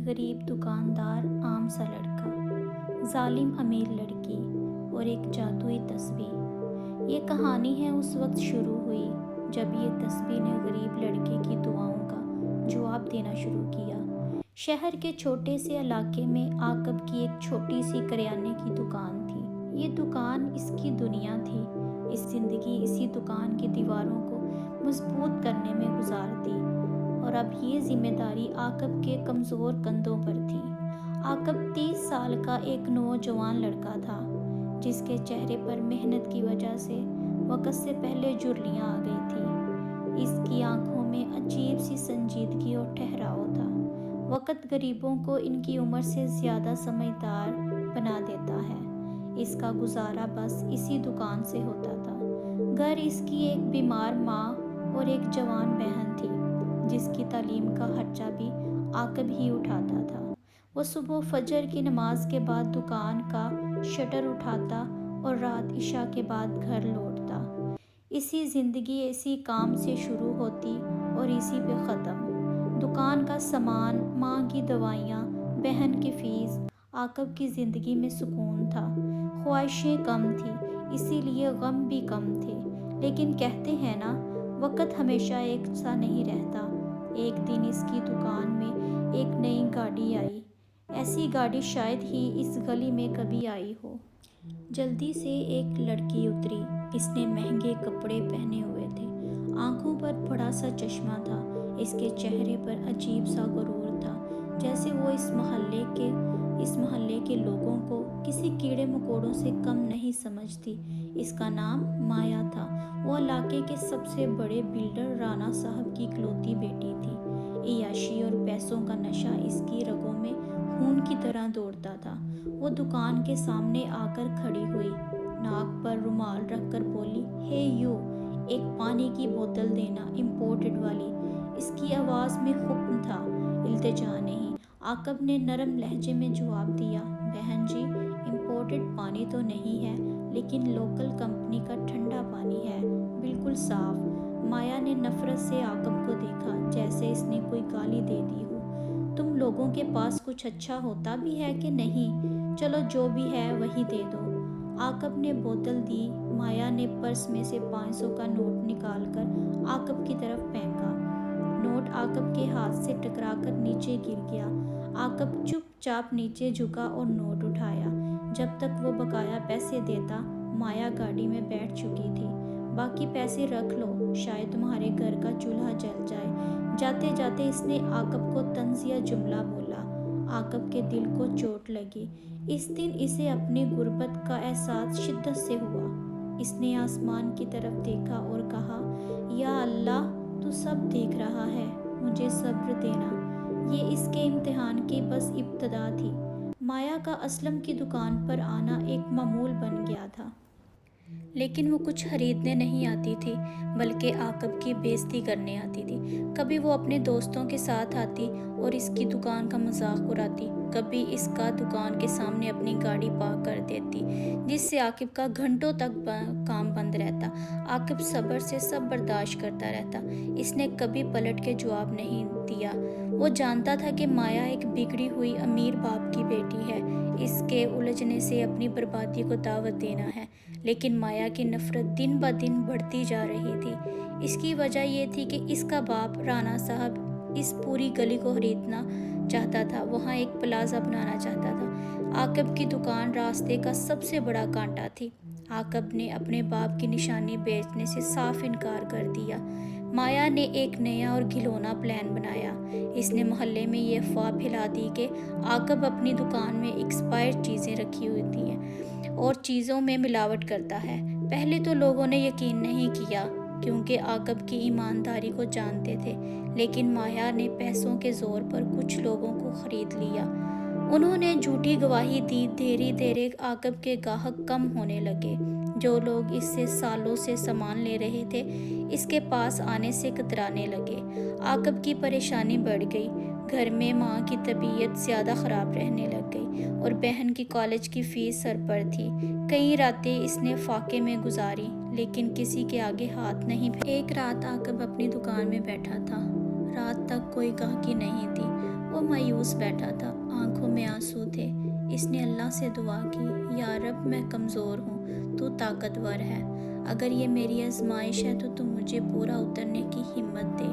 غریب دکاندار، عام سا لڑکا، ظالم امیر لڑکی اور ایک جادوئی تسبیح۔ یہ کہانی ہے اس وقت شروع ہوئی جب یہ تسبیح نے غریب لڑکے کی دعاؤں کا جواب دینا شروع کیا۔ شہر کے چھوٹے سے علاقے میں عاقب کی ایک چھوٹی سی کریانے کی دکان تھی۔ یہ دکان اس کی دنیا تھی۔ اس زندگی اسی دکان کی دیواروں کو مضبوط کرنے میں گزار دی، اور اب یہ ذمہ داری عاقب کے کمزور کندھوں پر تھی۔ عاقب 30 سال کا ایک نوجوان لڑکا تھا جس کے چہرے پر محنت کی وجہ سے وقت سے پہلے جھریاں آ گئی تھی۔ اس کی آنکھوں میں عجیب سی سنجیدگی اور ٹھہراؤ تھا۔ وقت غریبوں کو ان کی عمر سے زیادہ سمجھدار بنا دیتا ہے۔ اس کا گزارا بس اسی دکان سے ہوتا تھا۔ گھر اس کی ایک بیمار ماں اور ایک جوان بہن تھی جس کی تعلیم کا خرچہ بھی عاقب ہی اٹھاتا تھا۔ وہ صبح فجر کی نماز کے بعد دکان کا شٹر اٹھاتا اور رات عشاء کے بعد گھر لوٹتا۔ اسی زندگی اسی کام سے شروع ہوتی اور اسی پہ ختم۔ دکان کا سامان، ماں کی دوائیاں، بہن کی فیس۔ عاقب کی زندگی میں سکون تھا، خواہشیں کم تھیں، اسی لیے غم بھی کم تھے۔ لیکن کہتے ہیں نا، وقت ہمیشہ ایک سا نہیں رہتا۔ ایک دن اس کی دکان میں ایک نئی گاڑی آئی۔ ایسی گاڑی شاید ہی اس گلی میں کبھی آئی ہو۔ جلدی سے ایک لڑکی اتری۔ اس نے مہنگے کپڑے پہنے ہوئے تھے، آنکھوں پر بڑا سا چشمہ تھا۔ اس کے چہرے پر عجیب سا غرور تھا، جیسے وہ اس محلے کے لوگوں کو کسی کیڑے مکوڑوں سے کم نہیں سمجھتی۔ اس کا نام مایا تھا۔ وہ علاقے کے سب سے بڑے بلڈر رانا صاحب کی اکلوتی بیٹی تھی۔ عیاشی اور پیسوں کا نشہ اس کی رگوں میں خون کی طرح دوڑتا تھا۔ وہ دکان کے سامنے آ کر کھڑی ہوئی، ناک پر رومال رکھ کر بولی، "ہے یو، ایک پانی کی بوتل دینا، امپورٹڈ والی۔" اس کی آواز میں حکم تھا، التجا نہیں۔ عاقب نے نرم لہجے میں جواب دیا، "بہن جی، امپورٹڈ پانی تو نہیں ہے، لیکن لوکل کمپنی کا ٹھنڈا پانی ہے، بالکل صاف۔" مایا نے نفرت سے عاقب کو دیکھا، جیسے اس نے کوئی گالی دے دی ہو۔ "تم لوگوں کے پاس کچھ اچھا ہوتا بھی ہے کہ نہیں؟ چلو جو بھی ہے وہی دے دو۔" عاقب نے بوتل دی۔ مایا نے پرس میں سے 500 کا نوٹ نکال کر عاقب کی طرف پھینکا۔ نوٹ عاقب کے ہاتھ سے ٹکرا کر نیچے گر گیا۔ عاقب چپ چاپ نیچے جھکا اور نوٹ اٹھایا۔ جب تک وہ بقایا پیسے دیتا، مایا گاڑی میں بیٹھ چکی تھی۔ "باقی پیسے رکھ لو، شاید تمہارے گھر کا چولہا جل جائے۔" جاتے جاتے اس نے عاقب کو طنزیہ جملہ بولا۔ عاقب کے دل کو چوٹ لگی۔ اس دن اسے اپنی غربت کا احساس شدت سے ہوا۔ اس نے آسمان کی طرف دیکھا اور کہا، "یا اللہ، تو سب دیکھ رہا ہے، مجھے صبر دینا۔" یہ اس کے امتحان کی بس ابتدا تھی۔ مایا کا اسلم کی دکان پر آنا ایک معمول بن گیا تھا۔ لیکن وہ کچھ خریدنے نہیں آتی تھی، بلکہ عاقب کی بے عزتی کرنے آتی تھی۔ کبھی وہ اپنے دوستوں کے ساتھ آتی اور اس کی دکان کا مذاق اڑاتی، کبھی اس کا دکان کے سامنے اپنی گاڑی پارک کر دیتی، جس سے عاقب کا گھنٹوں تک کام بند رہتا۔ عاقب صبر سے سب برداشت کرتا رہتا۔ اس نے کبھی پلٹ کے جواب نہیں دیا۔ وہ جانتا تھا کہ مایا ایک بگڑی ہوئی امیر باپ کی بیٹی ہے، اس کے الجھنے سے اپنی بربادی کو دعوت دینا ہے۔ لیکن مایا کی نفرت دن بہ دن بڑھتی جا رہی تھی۔ اس کی وجہ یہ تھی کہ اس کا باپ رانا صاحب اس پوری گلی کو خریدنا چاہتا تھا، وہاں ایک پلازہ بنانا چاہتا تھا۔ عاقب کی دکان راستے کا سب سے بڑا کانٹا تھی۔ عاقب نے اپنے باپ کی نشانی بیچنے سے صاف انکار کر دیا۔ مایا نے ایک نیا اور گھناؤنا پلان بنایا۔ اس نے محلے میں یہ افواہ پھیلا دی کہ عاقب اپنی دکان میں ایکسپائر چیزیں رکھی ہوتی ہیں اور چیزوں میں ملاوٹ کرتا ہے۔ پہلے تو لوگوں نے یقین نہیں کیا، کیونکہ عاقب کی ایمانداری کو جانتے تھے، لیکن مایا نے پیسوں کے زور پر کچھ لوگوں کو خرید لیا۔ انہوں نے جھوٹی گواہی دی۔ دھیرے دھیرے عاقب کے گاہک کم ہونے لگے۔ جو لوگ اس سے سالوں سے سامان لے رہے تھے، اس کے پاس آنے سے کترانے لگے۔ عاقب کی پریشانی بڑھ گئی۔ گھر میں ماں کی طبیعت زیادہ خراب رہنے لگ گئی اور بہن کی کالج کی فیس سر پر تھی۔ کئی راتیں اس نے فاقے میں گزاری، لیکن کسی کے آگے ہاتھ نہیں پھیلا۔ ایک رات عاقب اپنی دکان میں بیٹھا تھا۔ رات تک کوئی گاہکی نہیں تھی وہ مایوس بیٹھا تھا، آنکھوں میں آنسو تھے۔ اس نے اللہ سے دعا کی، یا رب میں کمزور ہوں، تو طاقتور ہے، اگر یہ میری آزمائش ہے تو مجھے پورا اترنے کی ہمت دے۔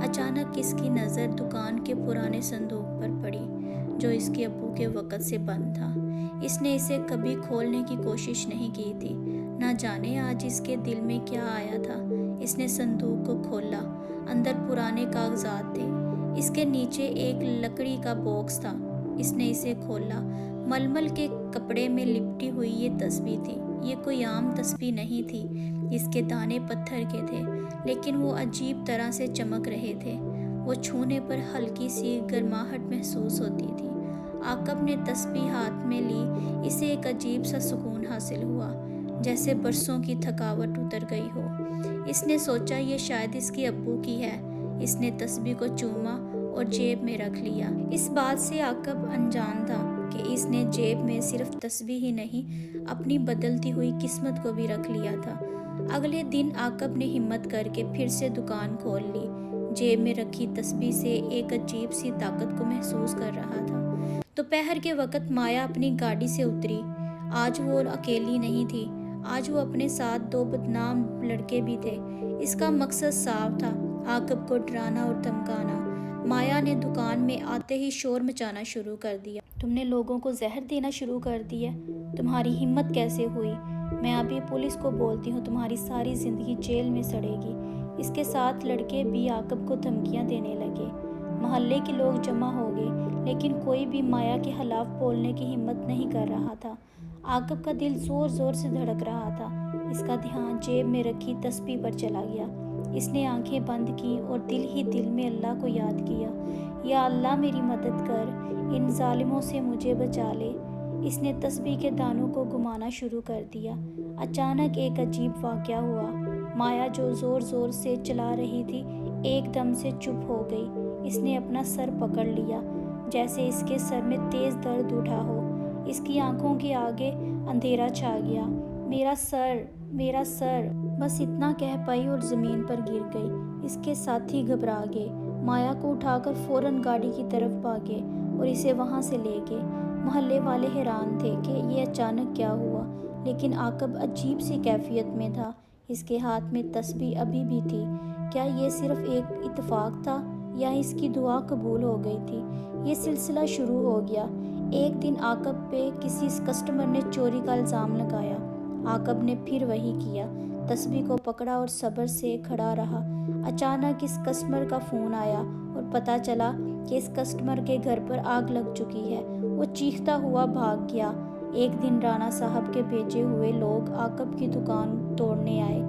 اچانک اس کی نظر دکان کے پرانے صندوق پر پڑی جو اس کے ابو کے وقت سے بند تھا۔ اس نے اسے کبھی کھولنے کی کوشش نہیں کی تھی، نہ جانے آج اس کے دل میں کیا آیا تھا۔ اس نے صندوق کو کھولا، اندر پرانے کاغذات تھے، اس کے نیچے ایک لکڑی کا باکس تھا۔ اس نے اسے کھولا، ململ کے کپڑے میں لپٹی ہوئی یہ تسبیح تھی۔ یہ کوئی عام تسبیح نہیں تھی، اس کے دانے پتھر کے تھے، لیکن وہ عجیب طرح سے چمک رہے تھے۔ وہ چھونے پر ہلکی سی گرماہٹ محسوس ہوتی تھی۔ عاقب نے تسبیح ہاتھ میں لی، اسے ایک عجیب سا سکون حاصل ہوا، جیسے برسوں کی تھکاوٹ اتر گئی ہو۔ اس نے سوچا یہ شاید اس کے ابو کی ہے۔ اس نے تسبیح کو چوما اور جیب میں رکھ لیا۔ اس بات سے عاقب انجان تھا کہ اس نے جیب میں صرف تسبیح ہی نہیں، اپنی بدلتی ہوئی قسمت کو بھی رکھ لیا تھا۔ اگلے دن عاقب نے ہمت کر کے پھر سے دکان کھول لی۔ جیب میں رکھی تسبیح سے ایک عجیب سی طاقت کو محسوس کر رہا تھا۔ دوپہر کے وقت مایا اپنی گاڑی سے اتری۔ آج وہ اکیلی نہیں تھی، آج وہ اپنے ساتھ دو بدنام لڑکے بھی تھے۔ اس کا مقصد صاف تھا، عاقب کو ڈرانا اور دھمکانا۔ مایا نے دکان میں آتے ہی شور مچانا شروع کر دیا۔ تم نے لوگوں کو زہر دینا شروع کر دیا، تمہاری ہمت کیسے ہوئی؟ میں ابھی پولیس کو بولتی ہوں، تمہاری ساری زندگی جیل میں سڑے گی۔ اس کے ساتھ لڑکے بھی عاقب کو دھمکیاں دینے لگے۔ محلے کے لوگ جمع ہو گئے، لیکن کوئی بھی مایا کے خلاف بولنے کی ہمت نہیں کر رہا تھا۔ عاقب کا دل زور زور سے دھڑک رہا تھا۔ اس کا دھیان جیب میں رکھی تسبیح پر چلا گیا۔ اس نے آنکھیں بند کی اور دل ہی دل میں اللہ کو یاد کیا، یا اللہ میری مدد کر، ان ظالموں سے مجھے بچا لے۔ اس نے تسبیح کے دانوں کو گھمانا شروع کر دیا۔ اچانک ایک عجیب واقعہ ہوا۔ مایا جو زور زور سے چلا رہی تھی، ایک دم سے چپ ہو گئی۔ اس نے اپنا سر پکڑ لیا، جیسے اس کے سر میں تیز درد اٹھا ہو۔ اس کی آنکھوں کے آگے اندھیرا چھا گیا۔ میرا سر، میرا سر، بس اتنا کہہ پائی اور زمین پر گر گئی۔ اس کے ساتھی گھبرا گئے، مایا کو اٹھا کر فوراً گاڑی کی طرف بھاگے اور اسے وہاں سے لے گئے۔ محلے والے حیران تھے کہ یہ اچانک کیا ہوا، لیکن عاقب عجیب سی کیفیت میں تھا۔ اس کے ہاتھ میں تسبیح ابھی بھی تھی۔ کیا یہ صرف ایک اتفاق تھا یا اس کی دعا قبول ہو گئی تھی؟ یہ سلسلہ شروع ہو گیا۔ ایک دن عاقب پہ کسی کسٹمر نے چوری کا الزام لگایا۔ عاقب نے پھر وہی کیا، تسبیح کو پکڑا اور صبر سے کھڑا رہا۔ اچانک اس کسٹمر کا فون آیا اور پتہ چلا کہ اس کسٹمر کے گھر پر آگ لگ چکی ہے۔ وہ چیختا ہوا بھاگ گیا۔ ایک دن رانا صاحب کے بھیجے ہوئے لوگ عاقب کی دکان توڑنے آئے۔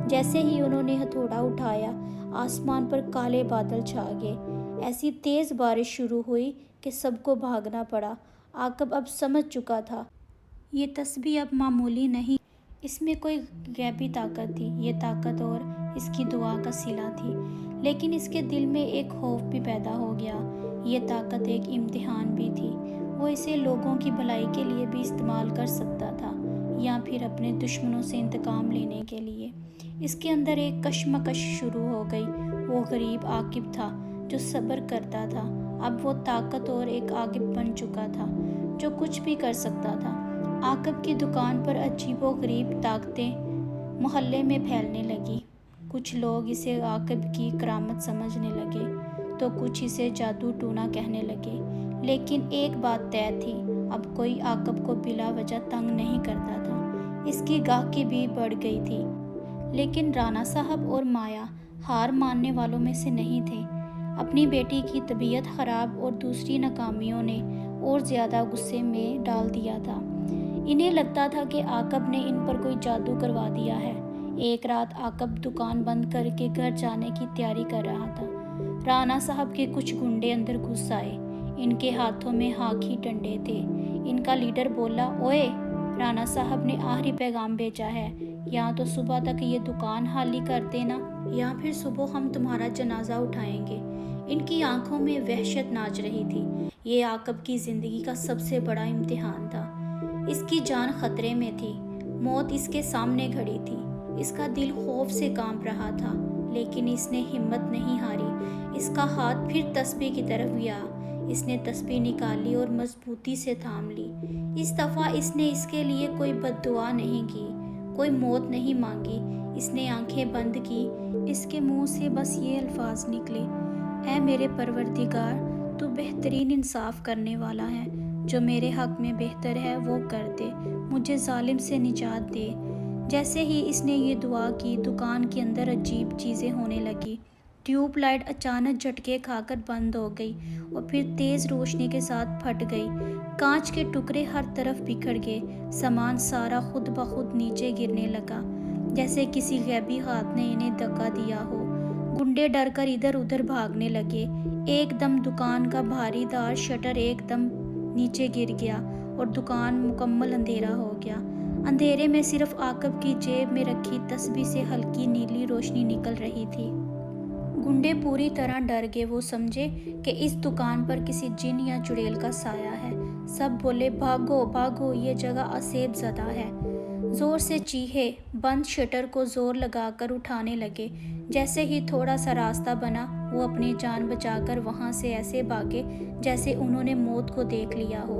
جیسے ہی انہوں نے ہتھوڑا اٹھایا، آسمان پر کالے بادل چھا گئے۔ ایسی تیز بارش شروع ہوئی کہ سب کو بھاگنا پڑا۔ عاقب اب سمجھ چکا تھا، یہ تسبیح اب معمولی نہیں، اس میں کوئی غیبی طاقت تھی۔ یہ طاقت اور اس کی دعا کا صلہ تھی۔ لیکن اس کے دل میں ایک خوف بھی پیدا ہو گیا۔ یہ طاقت ایک امتحان بھی تھی۔ وہ اسے لوگوں کی بھلائی کے لیے بھی استعمال کر سکتا تھا، یا پھر اپنے دشمنوں سے انتقام لینے کے لیے۔ اس کے اندر ایک کشمکش شروع ہو گئی۔ وہ غریب عاقب تھا جو صبر کرتا تھا، اب وہ طاقت اور ایک عاقب بن چکا تھا جو کچھ بھی کر سکتا تھا۔ عاقب کی دکان پر عجیب و غریب طاقتیں محلے میں پھیلنے لگی۔ کچھ لوگ اسے عاقب کی کرامت سمجھنے لگے تو کچھ اسے جادو ٹونا کہنے لگے۔ لیکن ایک بات طے تھی، اب کوئی عاقب کو بلا وجہ تنگ نہیں کرتا تھا۔ اس کی گاہکی بھی بڑھ گئی تھی۔ لیکن رانا صاحب اور مایا ہار ماننے والوں میں سے نہیں تھے۔ اپنی بیٹی کی طبیعت خراب اور دوسری ناکامیوں نے اور زیادہ غصے میں ڈال دیا تھا۔ انہیں لگتا تھا کہ عاقب نے ان پر کوئی جادو کروا دیا ہے۔ ایک رات عاقب دکان بند کر کے گھر جانے کی تیاری کر رہا تھا۔ رانا صاحب کے کچھ گنڈے اندر گھس آئے۔ ان کے ہاتھوں میں ہاکی ڈنڈے تھے۔ ان کا لیڈر بولا، اوئے، رانا صاحب نے آخری پیغام بھیجا ہے، یا تو صبح تک یہ دکان خالی کر دینا، یا پھر صبح ہم تمہارا جنازہ اٹھائیں گے۔ ان کی آنکھوں میں وحشت ناچ رہی تھی۔ یہ عاقب کی زندگی کا سب سے بڑا امتحان تھا۔ اس کی جان خطرے میں تھی، موت اس کے سامنے کھڑی تھی۔ اس کا دل خوف سے کانپ رہا تھا، لیکن اس نے ہمت نہیں ہاری۔ اس کا ہاتھ پھر تسبیح کی طرف گیا۔ اس نے تسبیح نکالی اور مضبوطی سے تھام لی۔ اس دفعہ اس نے اس کے لیے کوئی بد دعا نہیں کی، کوئی موت نہیں مانگی۔ اس نے آنکھیں بند کی۔ اس کے منہ سے بس یہ الفاظ نکلے: اے میرے پروردگار، تو بہترین انصاف کرنے والا ہے، جو میرے حق میں بہتر ہے وہ کر دے، مجھے ظالم سے نجات دے۔ جیسے ہی اس نے یہ دعا کی، دکان کے اندر عجیب چیزیں ہونے لگی۔ ٹیوب لائٹ اچانک جھٹکے کھا کر بند ہو گئی اور پھر تیز روشنی کے ساتھ پھٹ گئی۔ کانچ کے ٹکڑے ہر طرف بکھر گئے۔ سامان سارا خود بخود نیچے گرنے لگا، جیسے کسی غیبی ہاتھ نے انہیں دھکا دیا ہو۔ گنڈے ڈر کر ادھر ادھر بھاگنے لگے۔ ایک دم دکان کا بھاری دار شٹر ایک دم نیچے گر گیا اور دکان مکمل اندھیرا ہو گیا۔ اندھیرے میں صرف عاقب کی جیب میں رکھی تسبیح سے ہلکی نیلی روشنی نکل رہی تھی۔ گنڈے پوری طرح ڈر گئے۔ وہ سمجھے کہ اس دکان پر کسی جن یا چڑیل کا سایہ ہے۔ سب بولے: بھاگو بھاگو، یہ جگہ عصیب زدہ ہے۔ زور سے چیخے، بند شٹر کو زور لگا کر اٹھانے لگے۔ جیسے ہی تھوڑا سا راستہ بنا، وہ اپنی جان بچا کر وہاں سے ایسے بھاگے جیسے انہوں نے موت کو دیکھ لیا ہو۔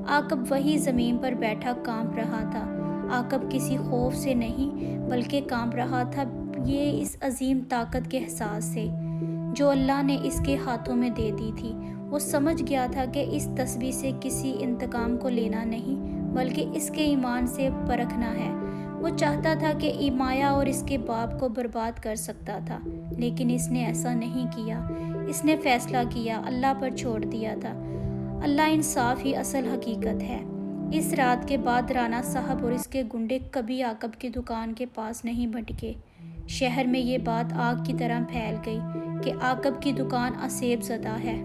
عاقب وہی زمین پر بیٹھا کانپ رہا تھا۔ عاقب کسی خوف سے نہیں بلکہ کانپ رہا تھا، یہ اس عظیم طاقت کے احساس سے جو اللہ نے اس کے ہاتھوں میں دے دی تھی۔ وہ سمجھ گیا تھا کہ اس تسبیح سے کسی انتقام کو لینا نہیں بلکہ اس کے ایمان سے پرکھنا ہے۔ وہ چاہتا تھا کہ مایا اور اس کے باپ کو برباد کر سکتا تھا، لیکن اس نے ایسا نہیں کیا۔ اس نے فیصلہ کیا، اللہ پر چھوڑ دیا تھا۔ اللہ انصاف ہی اصل حقیقت ہے۔ اس رات کے بعد رانا صاحب اور اس کے گنڈے کبھی عاقب کی دکان کے پاس نہیں بھٹکے۔ شہر میں یہ بات آگ کی طرح پھیل گئی کہ عاقب کی دکان عصیب زدہ ہے۔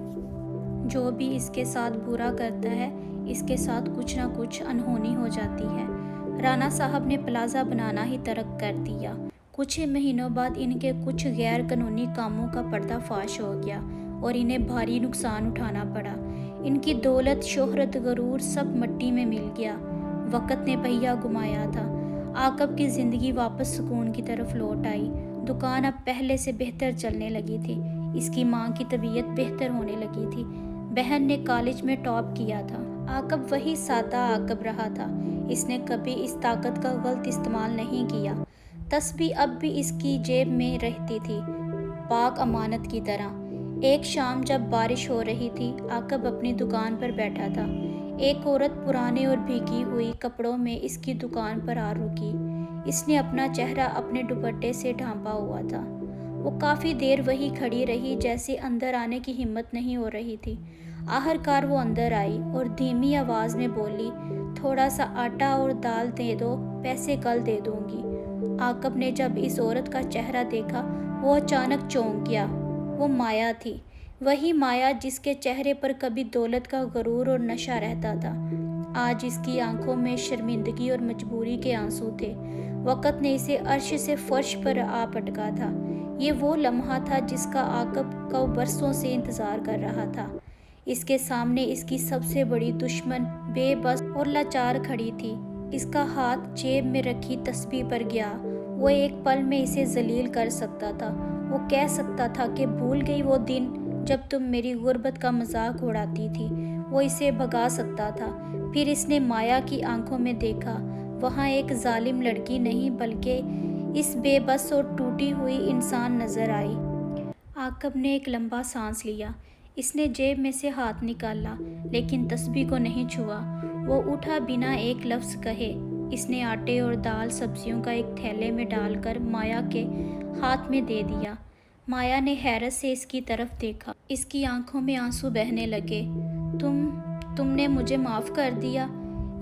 جو بھی اس کے ساتھ برا کرتا ہے، اس کے ساتھ کچھ نہ کچھ انہونی ہو جاتی ہے۔ رانا صاحب نے پلازہ بنانا ہی ترک کر دیا۔ کچھ مہینوں بعد ان کے کچھ غیر قانونی کاموں کا پردہ فاش ہو گیا اور انہیں بھاری نقصان اٹھانا پڑا۔ ان کی دولت، شہرت، غرور سب مٹی میں مل گیا۔ وقت نے پہیہ گھمایا تھا۔ عاقب کی زندگی واپس سکون کی طرف لوٹ آئی۔ دکان اب پہلے سے بہتر چلنے لگی تھی۔ اس کی ماں کی طبیعت بہتر ہونے لگی تھی۔ بہن نے کالج میں ٹاپ کیا تھا۔ عاقب وہی سادہ عاقب رہا تھا۔ اس نے کبھی اس طاقت کا غلط استعمال نہیں کیا۔ تسبیح اب بھی اس کی جیب میں رہتی تھی، پاک امانت کی طرح۔ ایک شام جب بارش ہو رہی تھی، عاقب اپنی دکان پر بیٹھا تھا۔ ایک عورت پرانے اور بھیگی ہوئی کپڑوں میں اس کی دکان پر آ رکی۔ اس نے اپنا چہرہ اپنے دوپٹے سے ڈھانپا ہوا تھا۔ وہ کافی دیر وہیں کھڑی رہی، جیسے اندر آنے کی ہمت نہیں ہو رہی تھی۔ آخرکار وہ اندر آئی اور دھیمی آواز میں بولی: تھوڑا سا آٹا اور دال دے دو، پیسے کل دے دوں گی۔ عاقب نے جب اس عورت کا چہرہ دیکھا، وہ اچانک چونک گیا۔ وہ مایا تھی، وہی مایا جس کے چہرے پر کبھی دولت کا غرور اور نشہ رہتا تھا۔ آج اس کی آنکھوں میں شرمندگی اور مجبوری کے آنسو تھے۔ وقت نے اسے عرش سے فرش پر آ پٹکا تھا۔ یہ وہ لمحہ تھا جس کا عاقب کو برسوں سے انتظار کر رہا تھا۔ اس کے سامنے اس کی سب سے بڑی دشمن بے بس اور لاچار کھڑی تھی۔ اس کا ہاتھ جیب میں رکھی تسبیح پر گیا۔ وہ ایک پل میں اسے ذلیل کر سکتا تھا۔ وہ کہہ سکتا تھا کہ بھول گئی وہ دن جب تم میری غربت کا مذاق اڑاتی تھی۔ وہ اسے بھگا سکتا تھا۔ پھر اس نے مایا کی آنکھوں میں دیکھا۔ وہاں ایک ظالم لڑکی نہیں بلکہ اس بے بس اور ٹوٹی ہوئی انسان نظر آئی۔ عاقب نے ایک لمبا سانس لیا۔ اس نے جیب میں سے ہاتھ نکالا لیکن تسبیح کو نہیں چھوا۔ وہ اٹھا بنا ایک لفظ کہے۔ اس نے آٹے اور دال سبزیوں کا ایک تھیلے میں ڈال کر مایا کے ہاتھ میں دے دیا۔ مایا نے حیرت سے اس کی طرف دیکھا۔ اس کی آنکھوں میں آنسو بہنے لگے۔ تم نے مجھے معاف کر دیا؟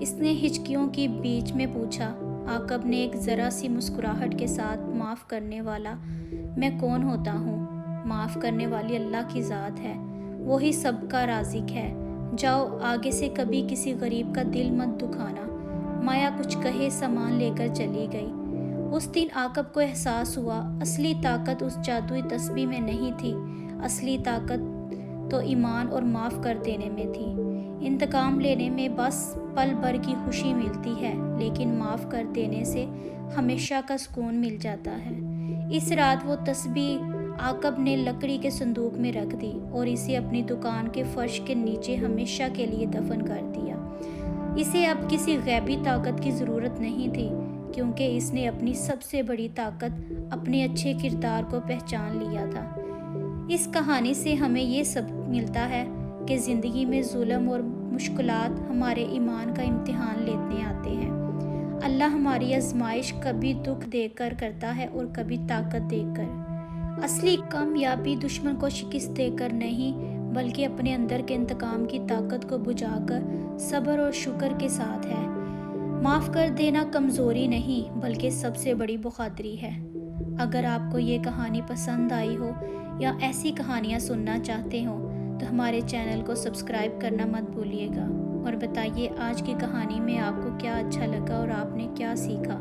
اس نے ہچکیوں کی بیچ میں پوچھا۔ عاقب نے ایک ذرا سی مسکراہٹ کے ساتھ: معاف کرنے والا میں کون ہوتا ہوں؟ معاف کرنے والی اللہ کی ذات ہے، وہی سب کا رازق ہے۔ جاؤ، آگے سے کبھی کسی غریب کا دل مت دکھانا۔ مایا کچھ کہے سامان لے کر چلی گئی۔ اس دن عاقب کو احساس ہوا، اصلی طاقت اس جادوئی تسبیح میں نہیں تھی۔ اصلی طاقت تو ایمان اور معاف کر دینے میں تھی۔ انتقام لینے میں بس پل بھر کی خوشی ملتی ہے، لیکن معاف کر دینے سے ہمیشہ کا سکون مل جاتا ہے۔ اس رات وہ تسبیح عاقب نے لکڑی کے صندوق میں رکھ دی اور اسے اپنی دکان کے فرش کے نیچے ہمیشہ کے لیے دفن کر دیا۔ اسے اب کسی غیبی طاقت کی ضرورت نہیں تھی، کیونکہ اس نے اپنی سب سے بڑی طاقت اپنے اچھے کردار کو پہچان لیا تھا۔ اس کہانی سے ہمیں یہ سبق ملتا ہے کہ زندگی میں ظلم اور مشکلات ہمارے ایمان کا امتحان لینے آتے ہیں۔ اللہ ہماری آزمائش کبھی دکھ دے کر کرتا ہے اور کبھی طاقت دے کر۔ اصلی کامیابی دشمن کو شکست دے کر نہیں، بلکہ اپنے اندر کے انتقام کی طاقت کو بجھا کر صبر اور شکر کے ساتھ ہے۔ معاف کر دینا کمزوری نہیں، بلکہ سب سے بڑی بہادری ہے۔ اگر آپ کو یہ کہانی پسند آئی ہو یا ایسی کہانیاں سننا چاہتے ہو تو ہمارے چینل کو سبسکرائب کرنا مت بھولیے گا، اور بتائیے آج کی کہانی میں آپ کو کیا اچھا لگا اور آپ نے کیا سیکھا۔